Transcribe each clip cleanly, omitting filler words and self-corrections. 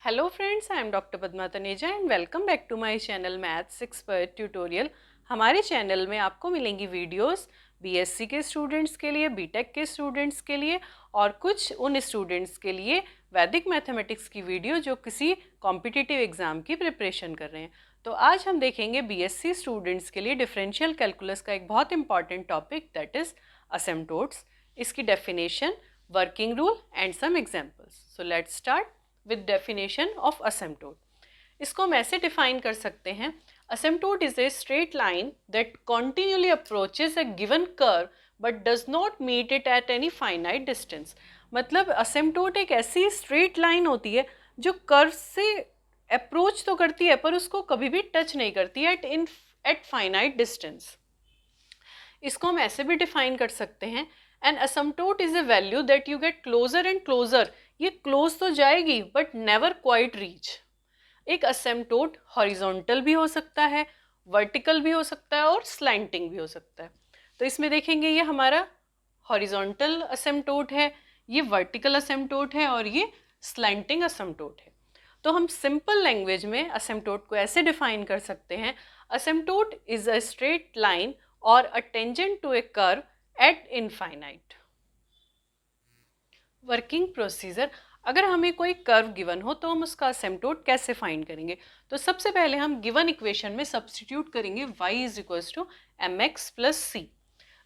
Hello friends, I am Dr. Padma Taneja and welcome back to my channel Maths Expert Tutorial। हमारे channel में आपको मिलेंगी videos BSc के students के लिए, बीटेक के स्टूडेंट्स के लिए और कुछ उन स्टूडेंट्स के लिए वैदिक मैथमेटिक्स की वीडियो जो किसी कॉम्पिटिटिव एग्जाम की प्रिपरेशन कर रहे हैं। तो आज हम देखेंगे बीएससी स्टूडेंट्स के लिए डिफरेंशियल कैलकुलस का एक बहुत important topic that is asymptotes, इसकी definition, working rule and some examples. So let's start with definition of asymptote. इसको हम ऐसे डिफाइन कर सकते हैं, asymptote is a straight line that continually approaches a given curve but does not meet it at any finite distance। मतलब asymptote एक ऐसी straight line होती है जो कर्व से अप्रोच तो करती है पर उसको कभी भी टच नहीं करती एट फाइनाइट डिस्टेंस। इसको हम ऐसे भी डिफाइन कर सकते हैं, an asymptote is a value that you get closer and closer. ये क्लोज तो जाएगी बट नेवर क्वाइट रीच। एक असिम्प्टोट हॉरिजॉन्टल भी हो सकता है, वर्टिकल भी हो सकता है और स्लैंटिंग भी हो सकता है। तो इसमें देखेंगे ये हमारा हॉरिजॉन्टल असिम्प्टोट है, ये वर्टिकल असिम्प्टोट है और ये स्लैंटिंग असिम्प्टोट है। तो हम सिंपल लैंग्वेज में असिम्प्टोट को ऐसे डिफाइन कर सकते हैं, asymptote is a straight line और a tangent to a curve at infinite. Working procedure, अगर हमें कोई कर्व गिवन हो तो हम उसका असिम्प्टोट कैसे फाइंड करेंगे। तो सबसे पहले हम गिवन इक्वेशन में सब्स्टिट्यूट करेंगे y is equals to mx plus c.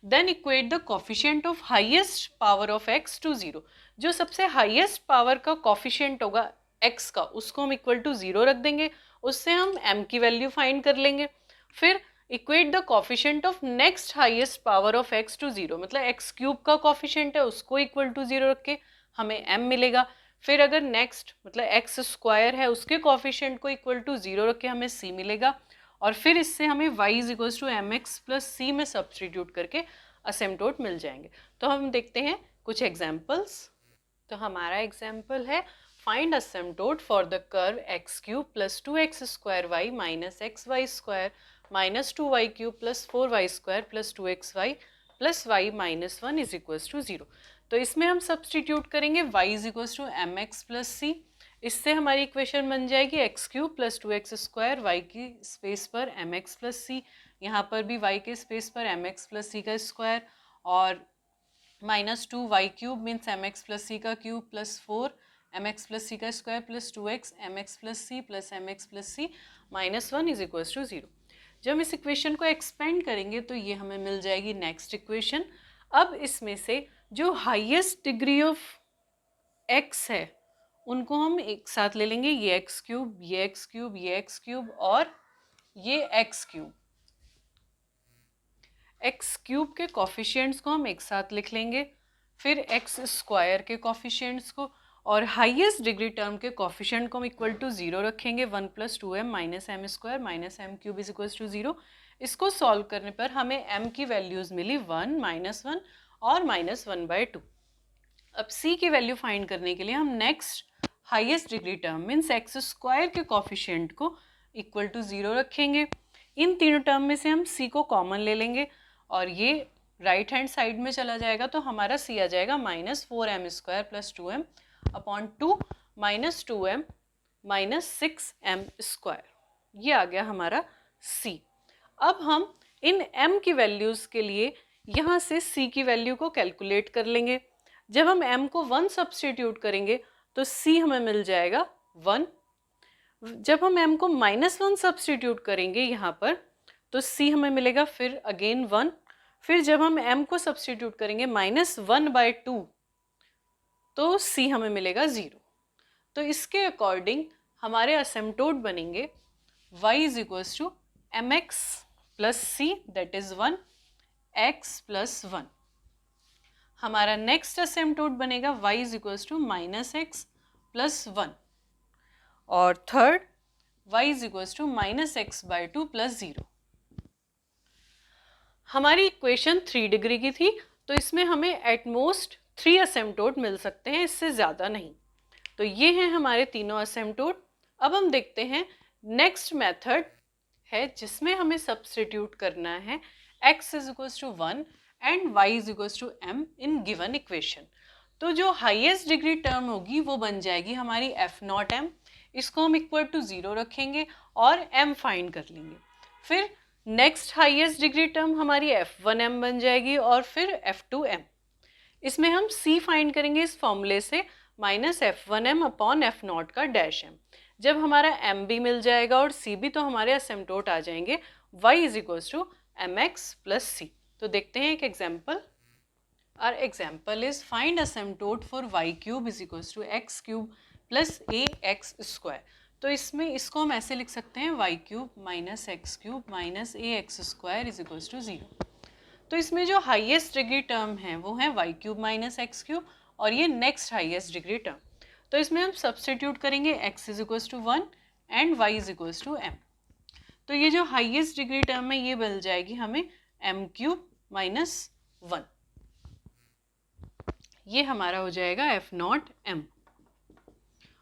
Then equate the coefficient of highest power of x to 0। जो सबसे हाईएस्ट पावर का कोफिशिएंट होगा x का उसको हम इक्वल टू 0 रख देंगे, उससे हम m की वैल्यू फाइंड कर लेंगे। फिर equate the coefficient of next highest power of x to 0, मतलब x क्यूब का कोफिशिएंट है उसको इक्वल टू 0 रख के हमें m मिलेगा। फिर अगर नेक्स्ट मतलब एक्स स्क्वायर है उसके कोफिशिएंट को इक्वल टू 0 रख के हमें c मिलेगा और फिर इससे हमें y is equals to M x plus C में सब्स्टिट्यूट करके असिम्प्टोट मिल जाएंगे। तो हम देखते हैं कुछ एग्जाम्पल्स। तो हमारा एग्जाम्पल है, find asymptote for the curve X cube plus 2x square Y minus X Y square minus 2y cube plus 4y square plus 2xy plus Y minus 1 is equals to 0। तो इसमें हम substitute करेंगे y is equals to M x plus C. इससे हमारी equation बन जाएगी X cube plus 2x square Y की space पर एम एक्स प्लस सी, यहाँ पर भी y के स्पेस पर एम एक्स प्लस सी का स्क्वायर और minus 2y cube means M x plus C का cube plus 4 M x plus C का square plus 2x M x plus C plus M x plus C minus 1 is equals to 0। जब हम इस equation को expand करेंगे तो ये हमें मिल जाएगी नेक्स्ट इक्वेशन। अब इसमें से जो हाईएस्ट डिग्री ऑफ x है उनको हम एक साथ ले लेंगे, ये एक्स क्यूब, ये एक्स क्यूब, ये एक्स क्यूब और ये एक्स क्यूब। एक्स क्यूब के कॉफिशिएंट्स को हम एक साथ लिख लेंगे, फिर एक्स स्क्वायर के कॉफिशिएंट्स को और हाईएस्ट डिग्री टर्म के कॉफिशिएंट को हम इक्वल टू 0 रखेंगे, 1 plus 2m minus m square minus m cube is equal to 0। इसको सॉल्व करने पर हमें m की वैल्यूज़ मिली 1, माइनस 1 और माइनस 1/2। अब c की वैल्यू फाइंड करने के लिए हम next highest degree term means x square के कॉफिशिएंट को इक्वल टू 0 रखेंगे। इन तीनों टर्म में से हम c को कॉमन ले लेंगे और ये राइट हैंड साइड में चला जाएगा तो हमारा c आ जाएगा minus 4m square plus 2m upon 2 minus 2m minus 6m square. ये आ गया हमारा c। अब हम इन m की वैल्यूज़ के लिए यहाँ से c की वैल्यू को कैलकुलेट कर लेंगे। जब हम m को 1 सब्स्टिट्यूट करेंगे तो c हमें मिल जाएगा 1। जब हम m को -1 सब्स्टिट्यूट करेंगे यहाँ पर तो c हमें मिलेगा फिर अगेन 1। फिर जब हम m को सब्स्टिट्यूट करेंगे -1/2 तो c हमें मिलेगा 0। तो इसके अकॉर्डिंग हमारे असिम्प्टोट बनेंगे y is equals to M x plus c that is 1 x plus 1। हमारा नेक्स्ट असिम्प्टोट बनेगा y is equals to minus x plus 1 और third y is equals to minus x/2 plus 0। हमारी equation 3 degree की थी तो इसमें हमें at most 3 असिम्प्टोट मिल सकते हैं, इससे ज़्यादा नहीं। तो ये हैं हमारे तीनों असिम्प्टोट। अब हम देखते हैं नेक्स्ट मेथड है जिसमें हमें सब्स्टिट्यूट करना है x is equals to 1 and y is equals to m in given equation. तो जो हाईएस्ट डिग्री टर्म होगी वो बन जाएगी हमारी f0m। इसको हम इक्वल टू 0 रखेंगे और m फाइंड कर लेंगे। फिर नेक्स्ट हाईएस्ट डिग्री टर्म हमारी f1m बन जाएगी और फिर f2m। इसमें हम c फाइंड करेंगे इस फॉर्मूले से -f1m अपॉन f0 का डैश m। जब हमारा m भी मिल जाएगा और c भी, तो हमारे असिम्प्टोट आ जाएंगे y is equals to mx plus c। तो देखते हैं एक example. Our example is find asymptote for y cube is equals to x cube plus ax square. तो इसमें इसको हम ऐसे लिख सकते हैं y cube minus X cube minus ax square is equals to 0। तो इसमें जो हाईएस्ट डिग्री टर्म है वो है y cube minus X cube और ये नेक्स्ट हाईएस्ट डिग्री टर्म। तो इसमें हम सब्सटीट्यूट करेंगे x is equals to 1 and y is equals to m। तो ये जो हाईएस्ट डिग्री टर्म है ये मिल जाएगी हमें m क्यूब माइनस 1। ये हमारा हो जाएगा f0 m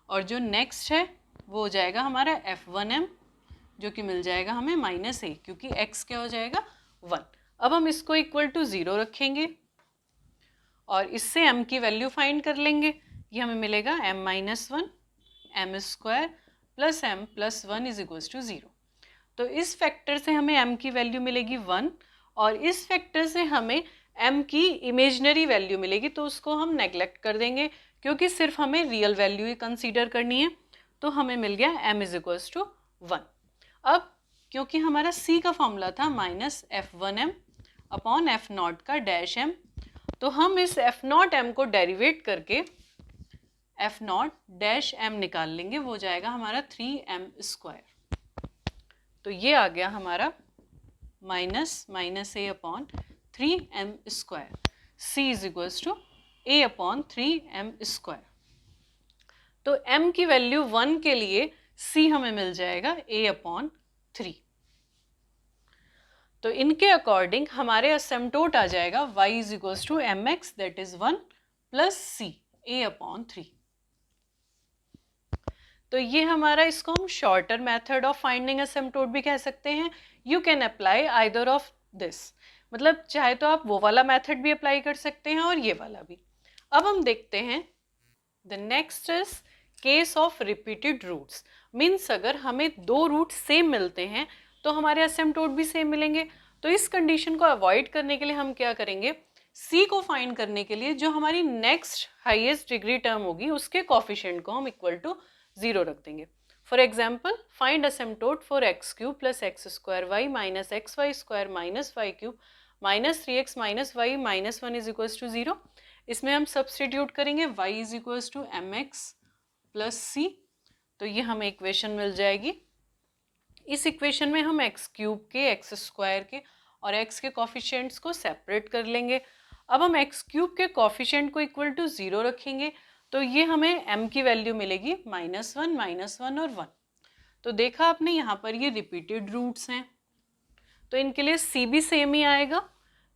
और जो नेक्स्ट है वो हो जाएगा हमारा f1m जो कि मिल जाएगा हमें माइनस a, क्योंकि x क्या हो जाएगा 1। अब हम इसको इक्वल टू 0 रखेंगे और इससे m की वैल्यू फाइंड कर लेंगे। ये हमें मिलेगा m minus 1 m square plus m plus 1 is equals to 0। तो इस फैक्टर से हमें m की वैल्यू मिलेगी 1 और इस फैक्टर से हमें m की इमेजनरी वैल्यू मिलेगी, तो उसको हम नेग्लेक्ट कर देंगे क्योंकि सिर्फ हमें रियल वैल्यू ही कंसीडर करनी है। तो हमें मिल गया m इज इक्वल्स टू 1। अब क्योंकि हमारा c का फॉर्मूला था माइनस f1m अपॉन f0 का डैश m, तो हम इस f0m को डेरिवेट करके f0 डैश m निकाल लेंगे, वो जाएगा हमारा 3m स्क्वायर। तो ये आ गया हमारा minus minus a upon 3m square, c is equals to a upon 3m square. तो m की वैल्यू 1 के लिए c हमें मिल जाएगा a अपॉन 3। तो इनके अकॉर्डिंग हमारे असिम्प्टोट आ जाएगा y is equals to mx that is 1 plus c a upon 3। तो ये हमारा, इसको हम shorter method of finding asymptote भी कह सकते हैं। You can apply either of this, मतलब चाहे तो आप वो वाला मेथड भी अप्लाई कर सकते हैं और ये वाला भी। अब हम देखते हैं the next is case of repeated roots. Means अगर हमें दो रूट सेम मिलते हैं तो हमारे असिम्प्टोट भी सेम मिलेंगे। तो इस कंडीशन को अवॉइड करने के लिए हम क्या करेंगे, c को फाइंड करने के लिए जो हमारी नेक्स्ट हाईएस्ट डिग्री टर्म होगी उसके कोफिशिएंट को हम इक्वल टू 0 रख देंगे। For example find asymptote for X cube plus X square Y minus X Y square minus Y cube minus 3x minus Y minus 1 is equals to 0। इसमें हम substitute करेंगे y is equals to mx plus c। तो ये हमें equation मिल जाएगी। इस equation में हम x क्यूब के, एक्स स्क्वायर के और x के कोफिशिएंट्स को सेपरेट कर लेंगे। अब हम x क्यूब के कोफिशिएंट को इक्वल टू 0 रखेंगे, तो ये हमें m की वैल्यू मिलेगी -1 और 1। तो देखा आपने यहाँ पर ये रिपीटेड रूट्स हैं, तो इनके लिए c भी सेम ही आएगा।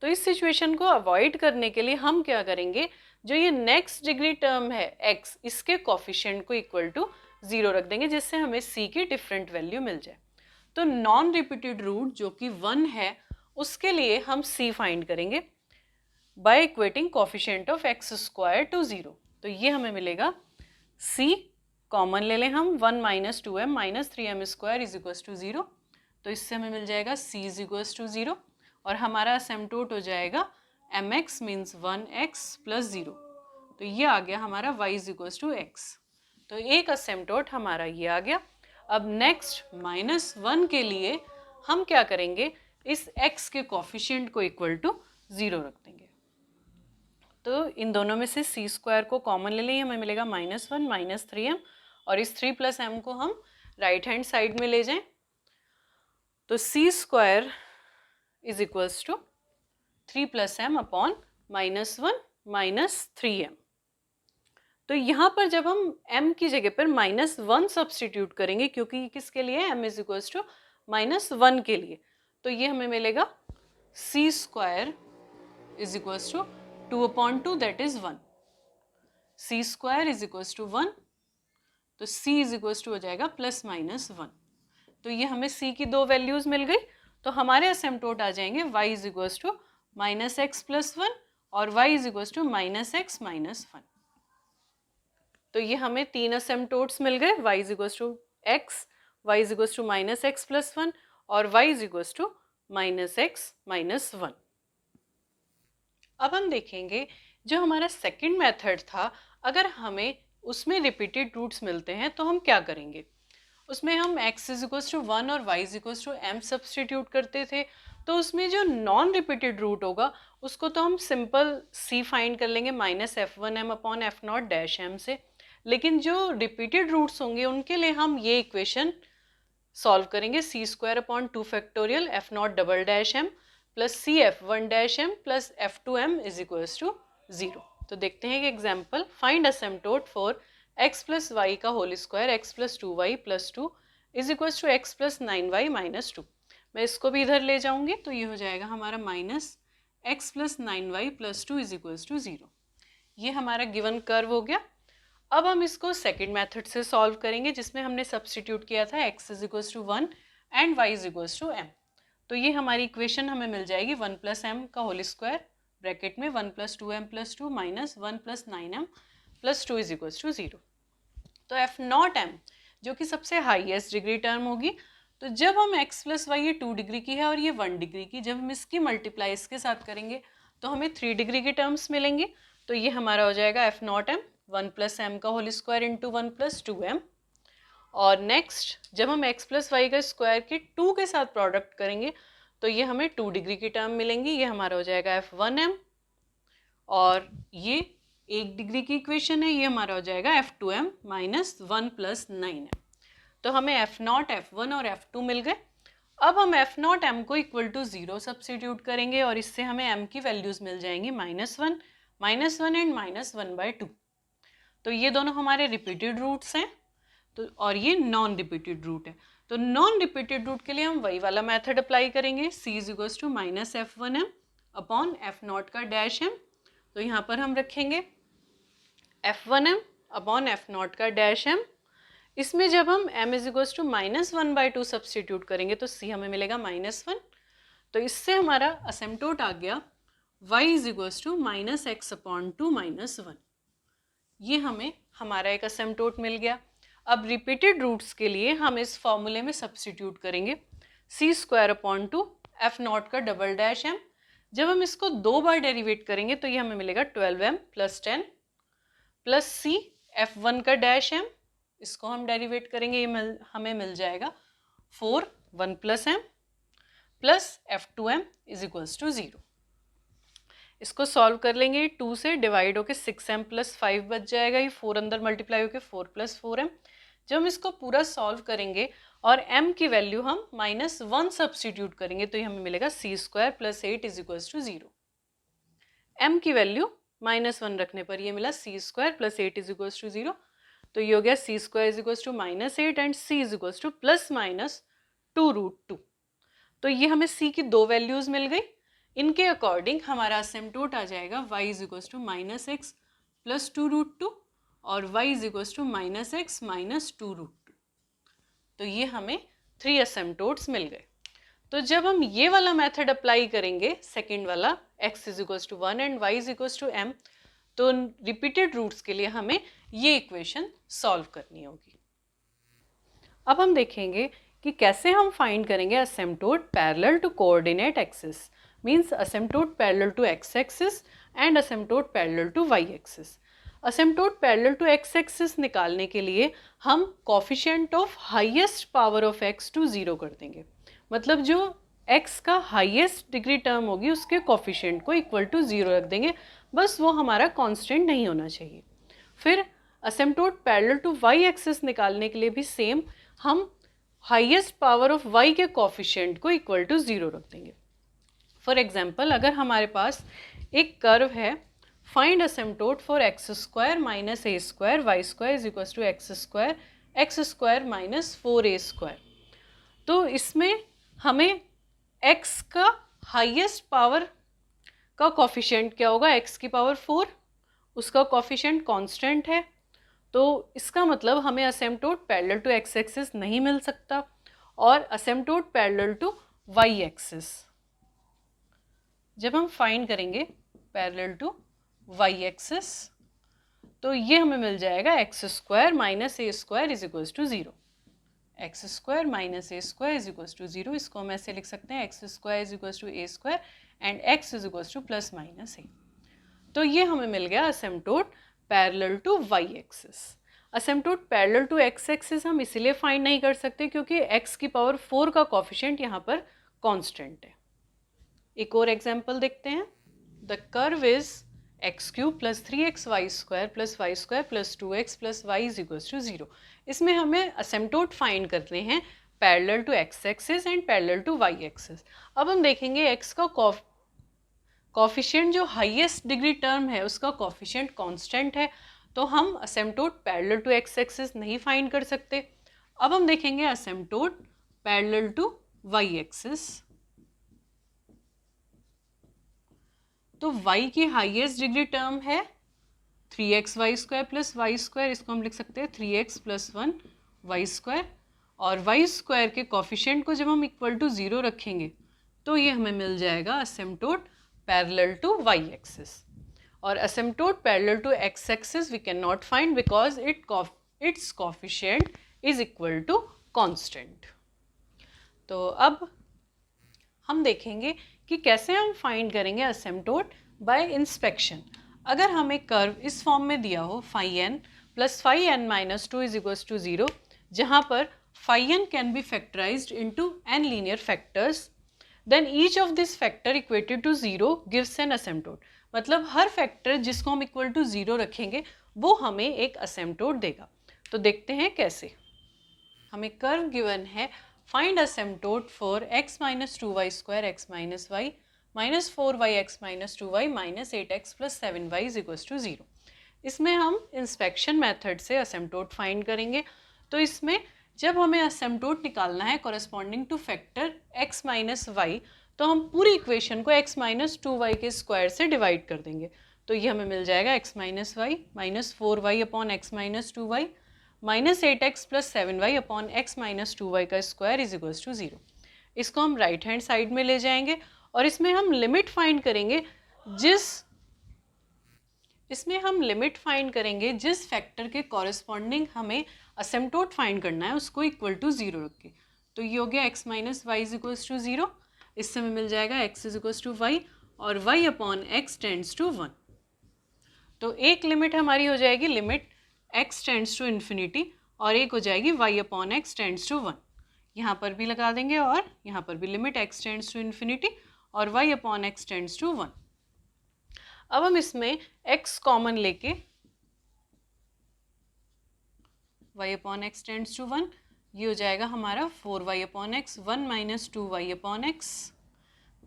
तो इस सिचुएशन को अवॉइड करने के लिए हम क्या करेंगे, जो ये नेक्स्ट डिग्री टर्म है x, इसके कोफिशिएंट को इक्वल टू 0 रख देंगे, जिससे हमें c की डिफरेंट वैल्यू मिल जाए। तो नॉन रिपीटेड रूट जो कि 1 है उसके लिए हम c फाइंड करेंगे by equating coefficient of x square to 0। तो ये हमें मिलेगा c, कॉमन ले लें हम, 1 minus 2m minus 3m square is equals to 0। तो इससे हमें मिल जाएगा c इज इक्वल्स टू 0 और हमारा असिम्प्टोट हो जाएगा mx मीन्स 1x प्लस 0। तो ये आ गया हमारा y is equals to x। तो एक असिम्प्टोट हमारा ये आ गया। अब नेक्स्ट -1 के लिए हम क्या करेंगे, इस x के कोफिशिएंट को इक्वल टू 0 रख देंगे। तो इन दोनों में से c स्क्वायर को कॉमन ले लें, हमें मिलेगा -1 माइनस 3m और इस 3 प्लस m को हम राइट हैंड साइड में ले जाएं, तो c square is equals to 3 plus m upon -1 minus 3m। तो यहाँ पर जब हम m की जगह पर -1 सब्सटीट्यूट करेंगे, क्योंकि किसके लिए, m इज इक्वल्स टू -1 के लिए, तो ये हमें मिलेगा c square is equals to 2/2 that is 1। c square is equals to 1, तो c इज इक्वल्स टू हो जाएगा +-1। तो ये हमें c की दो वैल्यूज मिल गई। तो हमारे असिम्प्टोट आ जाएंगे y is equals to -x plus 1 और y is equals to -x minus 1। तो ये हमें 3 असेम्प्टोट्स मिल गए, y is equals to x, y is equals to minus x plus 1 और y is equals to minus x minus 1। अब हम देखेंगे जो हमारा सेकंड मेथड था, अगर हमें उसमें रिपीटेड रूट्स मिलते हैं तो हम क्या करेंगे। उसमें हम x इज इक्वल्स टू 1 और y is equals to m substitute करते थे। तो उसमें जो नॉन रिपीटेड रूट होगा उसको तो हम सिंपल c फाइंड कर लेंगे minus f1m upon f not dash m से। लेकिन जो रिपीटेड रूट्स होंगे उनके लिए हम ये इक्वेशन सॉल्व करेंगे, C square upon 2 factorial F not double dash m plus C F one dash m plus F two m is equals to 0। तो देखते हैं कि example, find asymptote for x plus Y का whole square X plus 2y plus 2 is equals to X plus 9y minus 2। मैं इसको भी इधर ले जाऊंगी तो ये हो जाएगा हमारा minus x plus 9y plus 2 is equals to 0। ये हमारा गिवन कर्व हो गया। अब हम इसको सेकेंड मेथड से सॉल्व करेंगे जिसमें हमने सब्सटीट्यूट किया था x is equals to 1 and y is equals to m। तो ये हमारी इक्वेशन हमें मिल जाएगी 1 प्लस m का होल स्क्वायर ब्रैकेट में 1 plus 2m plus 2 minus 1 plus 9m plus 2 is equals to 0। तो एफ नॉट m जो कि सबसे हाईएस्ट डिग्री टर्म होगी, तो जब हम x प्लस वाई, ये 2 डिग्री की है और ये 1 डिग्री की, जब हम इसकी मल्टीप्लाई इसके साथ करेंगे तो हमें 3 डिग्री के टर्म्स मिलेंगे। तो ये हमारा हो जाएगा f not m 1 plus m का whole square into 1 plus 2m। और नेक्स्ट जब हम x प्लस वाई का स्क्वायर के 2 के साथ प्रोडक्ट करेंगे तो ये हमें 2 डिग्री की टर्म मिलेंगी, ये हमारा हो जाएगा f1m। और ये 1 डिग्री की इक्वेशन है, ये हमारा हो जाएगा f2m माइनस 1 प्लस 9m। तो हमें f नॉट f1 और f2 मिल गए। अब हम f नॉट m को इक्वल टू 0 सब्सटीट्यूट करेंगे और इससे हमें m की वैल्यूज मिल जाएंगी -1 एंड -1/2। तो ये दोनों हमारे रिपीटेड रूट्स हैं, तो और ये नॉन रिपीटेड रूट है। तो नॉन रिपीटेड रूट के लिए हम वही वाला मेथड अप्लाई करेंगे, c is equals to minus f1m upon f not का डैश m। तो यहाँ पर हम रखेंगे f1m अपॉन एफ नॉट का डैश m। इसमें जब हम m is equals to -1/2 substitute करेंगे तो c हमें मिलेगा -1। तो इससे हमारा असिम्प्टोट आ गया y is equals to minus x upon 2 minus 1। ये हमें हमारा एक असिम्प्टोट मिल गया। अब रिपीटेड रूट्स के लिए हम इस फॉर्मूले में सब्सटीट्यूट करेंगे, C square upon 2 F not का डबल डैश m। जब हम इसको 2 बार डेरिवेट करेंगे तो ये हमें मिलेगा 12m प्लस 10 प्लस सी f1 का डैश m, इसको हम डेरिवेट करेंगे, ये हमें मिल जाएगा 4 1 plus m plus f2m is equals to 0। इसको सॉल्व कर लेंगे, 2 से डिवाइड होके 6m प्लस 5 बच जाएगा, ये 4 अंदर मल्टीप्लाई होके 4 प्लस 4m। जब हम इसको पूरा सॉल्व करेंगे और m की वैल्यू हम -1 सब्सटीट्यूट करेंगे तो ये हमें मिलेगा c square plus 8 is equals to 0। m की वैल्यू -1 रखने पर ये मिला c square plus 8 is equals to 0। तो ये हो गया c square is equals to -8 and c is equals to plus minus 2√2। तो ये हमें c की 2 वैल्यूज मिल गई। इनके अकॉर्डिंग हमारा असिम्प्टोट आ जाएगा y is equals to -x plus 2√2 और y is equals to -x minus 2√2। तो ये हमें 3 असिम्प्टोट्स मिल गए। तो जब हम ये वाला मेथड अप्लाई करेंगे, सेकेंड वाला x is equals to 1 and y is equals to m, तो रिपीटेड रूट्स के लिए हमें ये इक्वेशन सॉल्व करनी होगी। अब हम देखेंगे कि कैसे हम फाइंड करेंगे asymptote parallel to coordinate axis, means asymptote parallel to x axis and asymptote parallel to y axis. Asymptote parallel to x axis निकालने के लिए हम coefficient of highest power of x to 0 कर देंगे। मतलब जो x का हाईएस्ट डिग्री टर्म होगी उसके कोफिशिएंट को इक्वल टू 0 रख देंगे, बस वो हमारा कांस्टेंट नहीं होना चाहिए। फिर असिम्प्टोट पैरेलल टू y एक्सिस निकालने के लिए भी सेम, हम हाईएस्ट पावर ऑफ y के कोफिशिएंट को इक्वल टू 0 रख देंगे। फॉर एग्जाम्पल, अगर हमारे पास एक कर्व है, find asymptote for X square minus A square Y square is equal to X square minus 4a²। तो इसमें हमें x का हाईएस्ट पावर का कोफिशिएंट क्या होगा, x की पावर 4, उसका कोफिशिएंट कांस्टेंट है। तो इसका मतलब हमें असिम्प्टोट पैरेलल टू x एक्सिस नहीं मिल सकता और असिम्प्टोट पैरेलल टू y एक्सिस जब हम फाइंड करेंगे पैरेलल टू y एक्सिस, तो ये हमें मिल जाएगा X square minus A square is equals to 0। X square minus A square is equals to 0, इसको हम ऐसे लिख सकते हैं X square is equals to A square and X is equals to plus minus A. तो ये हमें मिल गया asymptote parallel to Y axis. Asymptote parallel to x axis हम इसलिए फाइंड नहीं कर सकते क्योंकि x की पावर 4 का कोफिशिएंट यहाँ पर कांस्टेंट है। एक और एग्जांपल देखते हैं। The curve is x cube plus 3x y square plus 2x plus y is equals to 0। इसमें हमें असिम्प्टोट फाइंड करते हैं parallel to x axis and parallel to Y axis. अब हम देखेंगे x का कोफिशिएंट जो हाईएस्ट डिग्री टर्म है उसका कोफिशिएंट कांस्टेंट है, तो हम asymptote parallel to x axis नहीं फाइंड कर सकते। अब हम देखेंगे asymptote parallel to Y axis. तो y की हाईएस्ट डिग्री टर्म है 3x y square plus y square, इसको हम लिख सकते हैं 3x प्लस 1 वाई स्क्वायर, और वाई स्क्वायर के कोफिशिएंट को जब हम इक्वल टू 0 रखेंगे तो ये हमें मिल जाएगा असिम्प्टोट पैरेलल टू वाई एक्सिस। और asymptote parallel to x axis we cannot find because its coefficient is equal to constant। तो अब हम देखेंगे कि कैसे हम फाइंड करेंगे asymptote by inspection। अगर हमें कर्व इस फॉर्म में दिया हो phi n plus phi n minus 2 is equals to 0, जहाँ पर phi n can be factorized into n linear factors, then each of this factor equated to 0 gives an asymptote। मतलब हर factor जिसको हम equal to 0 रखेंगे वो हमें एक असिम्प्टोट देगा। तो देखते हैं कैसे। हमें कर्व गिवन है, find asymptote for x minus 2y square x minus Y minus 4yx minus 2y minus 8x plus 7y is equals to 0। इसमें हम इंस्पेक्शन मेथड से असिम्प्टोट फाइंड करेंगे। तो इसमें जब हमें असिम्प्टोट निकालना है corresponding to factor x minus y, तो हम पूरी इक्वेशन को x माइनस 2y के स्क्वायर से डिवाइड कर देंगे। तो ये हमें मिल जाएगा x minus Y minus 4y upon x minus 2y minus 8x plus 7y upon x minus 2y का स्क्वायर इज इक्वल्स टू 0। इसको हम राइट हैंड साइड में ले जाएंगे और इसमें हम लिमिट फाइंड करेंगे जिस फैक्टर के कॉरेस्पॉन्डिंग हमें असिम्प्टोट फाइंड करना है उसको इक्वल टू 0 रख के। तो ये हो गया x minus Y is equals to 0। इससे हमें मिल जाएगा x is equals to y और y upon x tends to 1। तो एक लिमिट हमारी हो जाएगी limit x tends to infinity और एक हो जाएगी y upon x tends to 1। यहाँ पर भी लगा देंगे और यहाँ पर भी limit x tends to infinity और y upon x tends to 1। अब हम इसमें x कॉमन लेके y upon x tends to 1, ये हो जाएगा हमारा 4y upon x 1 minus 2y upon x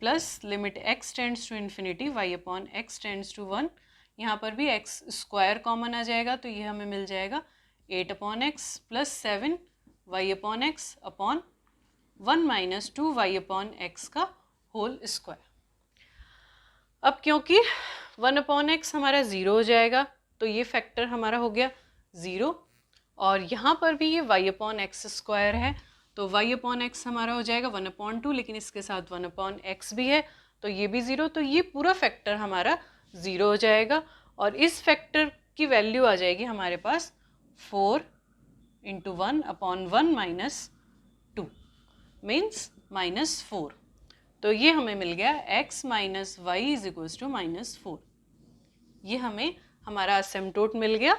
plus limit x tends to infinity y upon x tends to 1। यहाँ पर भी x स्क्वायर कॉमन आ जाएगा तो ये हमें मिल जाएगा 8 upon x plus 7 y upon x upon 1 minus 2y upon x का होल स्क्वायर। अब क्योंकि 1 अपॉन एक्स हमारा 0 हो जाएगा तो ये फैक्टर हमारा हो गया 0, और यहाँ पर भी ये y अपॉन एक्स स्क्वायर है तो y अपॉन एक्स हमारा हो जाएगा 1 अपॉन 2, लेकिन इसके साथ 1 अपॉन एक्स भी है तो ये भी 0, तो ये पूरा फैक्टर हमारा 0 हो जाएगा। और इस फैक्टर की वैल्यू आ जाएगी हमारे पास 4 into 1 upon 1 minus 2 means minus 4। तो ये हमें मिल गया x minus Y is equals to minus 4। ये हमें हमारा असिम्प्टोट मिल गया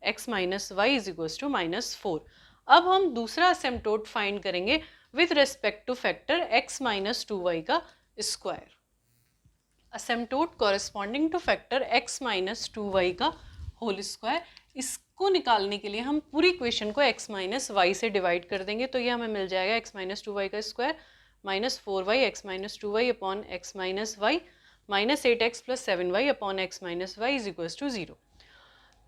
x minus Y is equals to minus 4। अब हम दूसरा असिम्प्टोट फाइंड करेंगे with respect to factor x minus 2y का square. Asymptote corresponding to factor x minus 2y का होल स्क्वायर, इसको निकालने के लिए हम पूरी इक्वेशन को x माइनस वाई से डिवाइड कर देंगे। तो ये हमें मिल जाएगा x माइनस 2y का square minus 4y x minus 2y upon x minus Y minus 8x plus 7y upon x minus Y is equals to 0।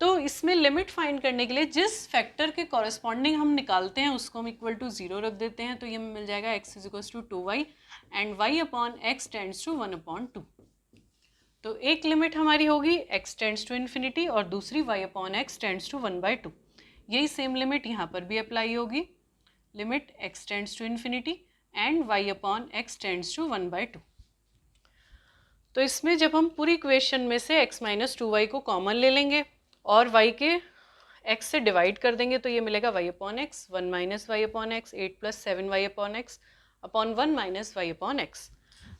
तो इसमें लिमिट फाइंड करने के लिए जिस फैक्टर के कॉरेस्पॉन्डिंग हम निकालते हैं उसको हम इक्वल टू 0 रख देते हैं। तो ये हमें मिल जाएगा x is equals to 2y and y upon x tends to 1 upon 2। तो एक लिमिट हमारी होगी x टेंड्स टू इन्फिनिटी और दूसरी y upon x tends to 1/2। यही सेम लिमिट यहाँ पर भी अप्लाई होगी, limit x tends to infinity and y upon x tends to 1/2। तो इसमें जब हम पूरी इक्वेशन में से x माइनस 2y को कॉमन ले लेंगे और y के x से डिवाइड कर देंगे तो ये मिलेगा y upon x, 1 minus y upon x, 8 plus 7 y upon x upon 1 minus y upon x.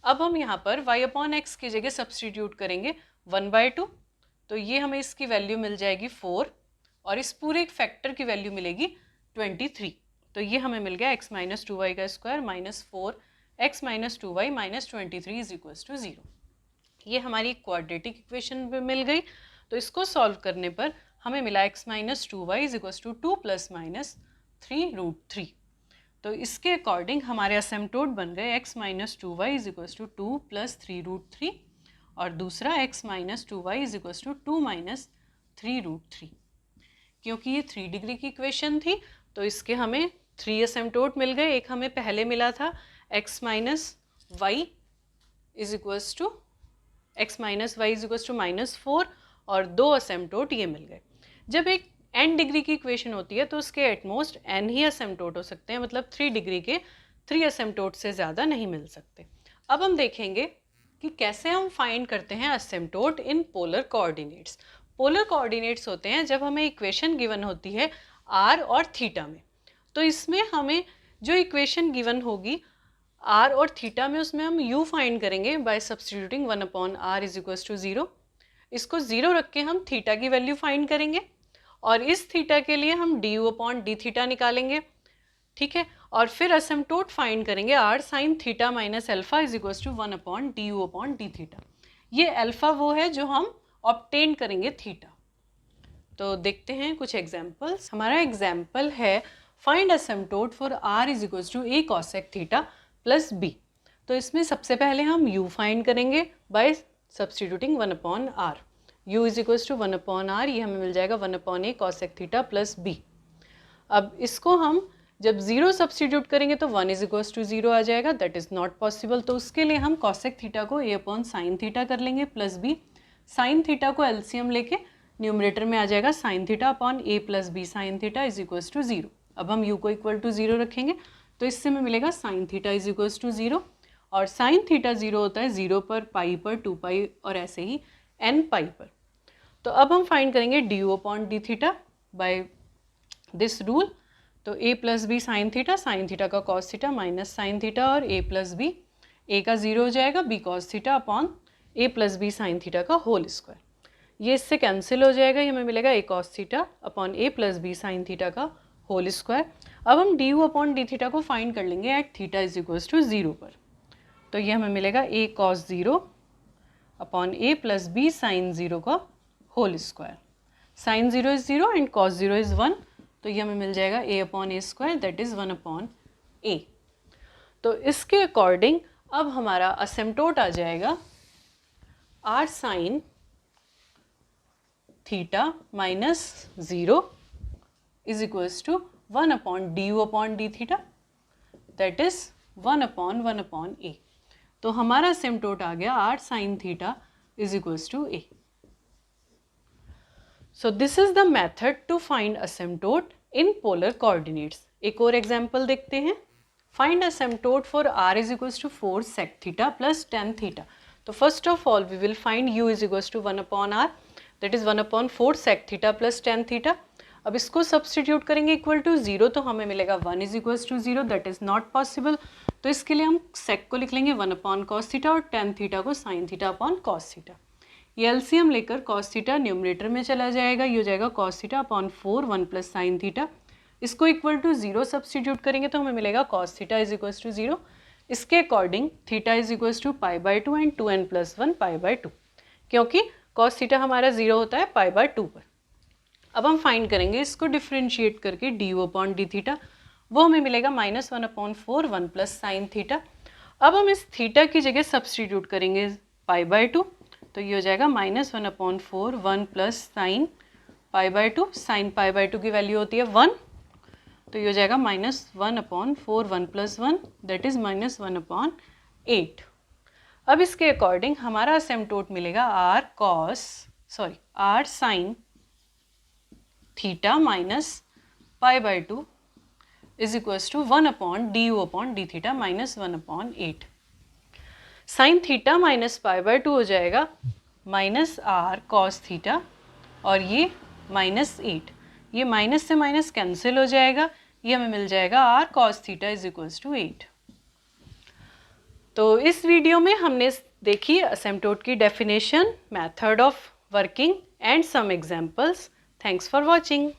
अब हम यहाँ पर y अपॉन एक्स की जगह सब्सटीट्यूट करेंगे 1/2, तो ये हमें इसकी वैल्यू मिल जाएगी 4 और इस पूरे फैक्टर की वैल्यू मिलेगी 23। तो ये हमें मिल गया x माइनस 2y का square minus 4x minus 2y minus 23 is equal to 0। ये हमारी क्वाड्रेटिक इक्वेशन में मिल गई। तो इसको सॉल्व करने पर हमें मिला x minus 2y is equal to 2 plus minus 3√3। तो इसके अकॉर्डिंग हमारे असिम्प्टोट बन गए x minus 2y is equal to 2 plus 3√3 और दूसरा x minus 2y is equal to 2 minus 3√3। क्योंकि ये 3 डिग्री की इक्वेशन थी तो इसके हमें 3 असिम्प्टोट मिल गए। एक हमें पहले मिला था x minus Y is equals to -4 और 2 असिम्प्टोट ये मिल गए। जब एक n डिग्री की इक्वेशन होती है तो उसके एटमोस्ट n ही असिम्प्टोट हो सकते हैं, मतलब 3 डिग्री के 3 असिम्प्टोट से ज़्यादा नहीं मिल सकते। अब हम देखेंगे कि कैसे हम फाइंड करते हैं asymptote in polar coordinates. Polar coordinates होते हैं जब हमें इक्वेशन गिवन होती है r और थीटा में। तो इसमें हमें जो इक्वेशन गिवन होगी r और थीटा में, उसमें हम u फाइंड करेंगे by substituting 1 upon r is equals to 0। इसको 0 रख के हम थीटा की वैल्यू फाइंड करेंगे और इस थीटा के लिए हम du अपॉन डी थीटा निकालेंगे, ठीक है। और फिर असिम्प्टोट फाइंड करेंगे r sine theta minus alpha is equals to 1 upon du upon d theta. ये अल्फा वो है जो हम ऑब्टेन करेंगे थीटा। तो देखते हैं कुछ एग्जाम्पल्स। हमारा एग्जाम्पल है find asymptote for r is equals to a cosec theta plus b। तो इसमें सबसे पहले हम u फाइंड करेंगे by substituting 1 upon r। u is equals to 1 upon r, ये हमें मिल जाएगा 1 upon a cosec theta plus b। अब इसको हम जब 0 सब्सटीट्यूट करेंगे तो 1 इज इक्वल्स टू 0 आ जाएगा, दैट इज़ नॉट पॉसिबल। तो उसके लिए हम कॉसेक थीटा को a अपॉन साइन थीटा कर लेंगे प्लस b। साइन थीटा को एलसीएम लेके न्यूमरेटर में आ जाएगा sine theta upon a plus b sine theta is equals to 0। अब हम u को इक्वल टू 0 रखेंगे तो इससे हमें मिलेगा sine theta is equals to 0 और साइन थीटा 0 होता है 0 पर, पाई पर, 2 पाई और ऐसे ही n पाई पर। तो अब हम फाइंड करेंगे du upon d theta by this rule. तो a plus b sine theta का cos theta minus sine theta और a प्लस बी, a का 0 हो जाएगा, b cos theta upon a plus b sine theta का whole square. ये इससे cancel हो जाएगा, ये हमें मिलेगा a cos theta upon a plus b sine theta का होल स्क्वायर। अब हम du अपॉन डी थीटा को फाइंड कर लेंगे at theta is equals to 0 पर। तो ये हमें मिलेगा a cos 0 upon a plus b sine 0 का whole square. Sine 0 is 0 and cos 0 is 1, तो ये हमें मिल जाएगा a upon a square that is 1 upon a। तो इसके अकॉर्डिंग अब हमारा असिम्प्टोट आ जाएगा r sine theta minus 0 is equals to 1 upon du upon d theta that is 1 upon a। तो हमारा असिम्प्टोट आ गया r sine theta is equals to a। So this is the method to find asymptote in polar coordinates. एक और example देखते हैं। Find asymptote for r is equals to 4 sec theta plus tan theta. तो first of all we will find u is equals to 1 upon r, that is 1 upon 4 sec theta plus tan theta. अब इसको substitute करेंगे equal to 0 तो हमें मिलेगा 1 is equals to 0, that is not possible. तो इसके लिए हम sec को लिख लेंगे 1 अपॉन कॉस थीटा और tan थीटा को sin theta upon cos theta. ये एलसीएम लेकर कॉस थीटा न्यूमरेटर में चला जाएगा, ये हो जाएगा cos theta upon 4 1 plus sine theta. इसको इक्वल टू 0 सब्सटीट्यूट करेंगे तो हमें मिलेगा cos theta is equals to 0। इसके according theta is equals to pi by 2 and 2n plus 1 pi by 2, क्योंकि कॉस थीटा हमारा 0 होता है पाई बाय 2 पर। अब हम फाइंड करेंगे इसको डिफ्रेंशिएट करके du अपॉन डी थीटा, वो हमें मिलेगा minus 1 upon 4 1 plus sine theta. अब हम इस थीटा की जगह सब्सटीट्यूट करेंगे पाई बाय 2, तो ये हो जाएगा minus 1 upon 4 1 plus sine pi by 2। Sine pi by 2 की वैल्यू होती है 1, तो ये हो जाएगा minus 1 upon 4 1 plus 1 that is minus 1 upon 8। अब इसके अकॉर्डिंग हमारा असिम्प्टोट मिलेगा r sine theta minus pi by 2 is equals to 1 upon du upon d theta minus 1 upon 8। Sine theta minus pi by 2 हो जाएगा माइनस r कॉस थीटा और ये minus 8, ये minus से माइनस कैंसिल हो जाएगा, ये हमें मिल जाएगा r cos theta is equals to 8। तो इस वीडियो में हमने देखी असिम्प्टोट की definition, method of working and some examples. Thanks for watching.